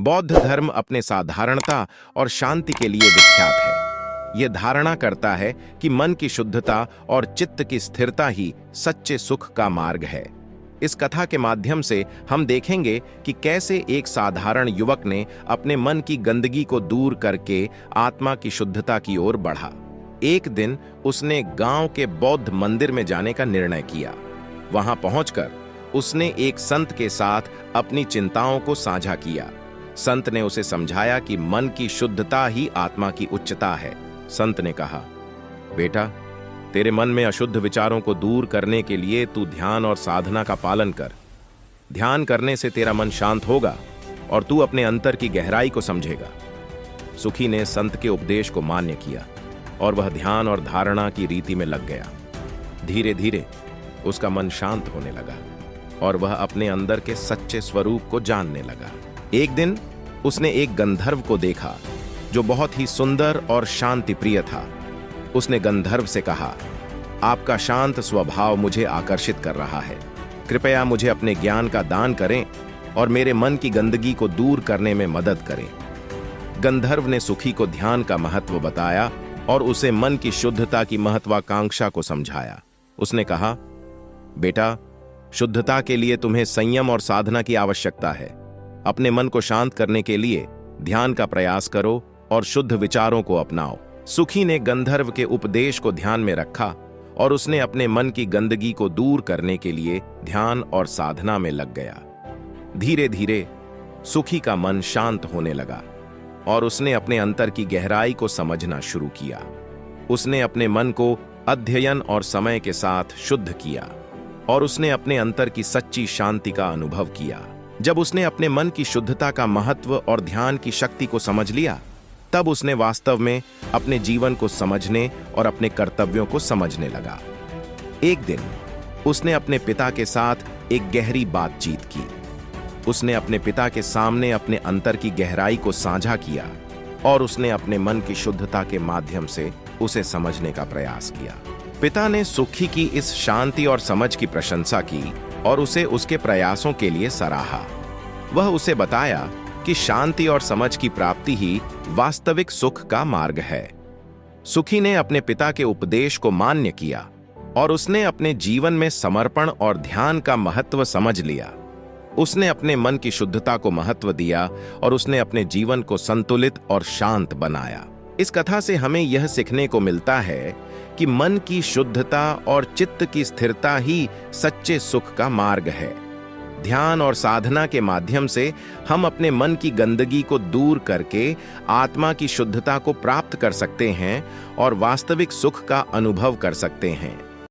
बौद्ध धर्म अपने साधारणता और शांति के लिए विख्यात है। यह धारणा करता है कि मन की शुद्धता और चित्त की स्थिरता ही सच्चे सुख का मार्ग है। इस कथा के माध्यम से हम देखेंगे कि कैसे एक साधारण युवक ने अपने मन की गंदगी को दूर करके आत्मा की शुद्धता की ओर बढ़ा। एक दिन उसने गांव के बौद्ध मंदिर में जाने का निर्णय किया। वहां पहुंचकर उसने एक संत के साथ अपनी चिंताओं को साझा किया। संत ने उसे समझाया कि मन की शुद्धता ही आत्मा की उच्चता है। संत ने कहा, बेटा, तेरे मन में अशुद्ध विचारों को दूर करने के लिए तू ध्यान और साधना का पालन कर। ध्यान करने से तेरा मन शांत होगा और तू अपने अंतर की गहराई को समझेगा। सुखी ने संत के उपदेश को मान्य किया और वह ध्यान और धारणा की रीति में लग गया। धीरे धीरे उसका मन शांत होने लगा और वह अपने अंदर के सच्चे स्वरूप को जानने लगा। एक दिन उसने एक गंधर्व को देखा जो बहुत ही सुंदर और शांति प्रिय था। उसने गंधर्व से कहा, आपका शांत स्वभाव मुझे आकर्षित कर रहा है। कृपया मुझे अपने ज्ञान का दान करें और मेरे मन की गंदगी को दूर करने में मदद करें। गंधर्व ने सुखी को ध्यान का महत्व बताया और उसे मन की शुद्धता की महत्वाकांक्षा को समझाया। उसने कहा, बेटा, शुद्धता के लिए तुम्हें संयम और साधना की आवश्यकता है। अपने मन को शांत करने के लिए ध्यान का प्रयास करो और शुद्ध विचारों को अपनाओ। सुखी ने गंधर्व के उपदेश को ध्यान में रखा और उसने अपने मन की गंदगी को दूर करने के लिए ध्यान और साधना में लग गया। धीरे धीरे सुखी का मन शांत होने लगा और उसने अपने अंतर की गहराई को समझना शुरू किया। उसने अपने मन को अध्ययन और समय के साथ शुद्ध किया और उसने अपने अंतर की सच्ची शांति का अनुभव किया। जब उसने अपने मन की शुद्धता का महत्व और ध्यान की शक्ति को समझ लिया, तब उसने वास्तव में अपने जीवन को समझने और अपने कर्तव्यों को समझने लगा। एक दिन उसने अपने पिता के साथ एक गहरी बातचीत की। उसने अपने पिता के सामने अपने अंतर की गहराई को साझा किया और उसने अपने मन की शुद्धता के माध्यम से उसे समझने का प्रयास किया। पिता ने सुखी की इस शांति और समझ की प्रशंसा की और उसे उसके प्रयासों के लिए सराहा। वह उसे बताया कि शांति और समझ की प्राप्ति ही वास्तविक सुख का मार्ग है। सुखी ने अपने पिता के उपदेश को मान्य किया और उसने अपने जीवन में समर्पण और ध्यान का महत्व समझ लिया। उसने अपने मन की शुद्धता को महत्व दिया और उसने अपने जीवन को संतुलित और शांत बनाया। इस कथा से हमें यह सीखने को मिलता है कि मन की शुद्धता और चित्त की स्थिरता ही सच्चे सुख का मार्ग है। ध्यान और साधना के माध्यम से हम अपने मन की गंदगी को दूर करके आत्मा की शुद्धता को प्राप्त कर सकते हैं और वास्तविक सुख का अनुभव कर सकते हैं।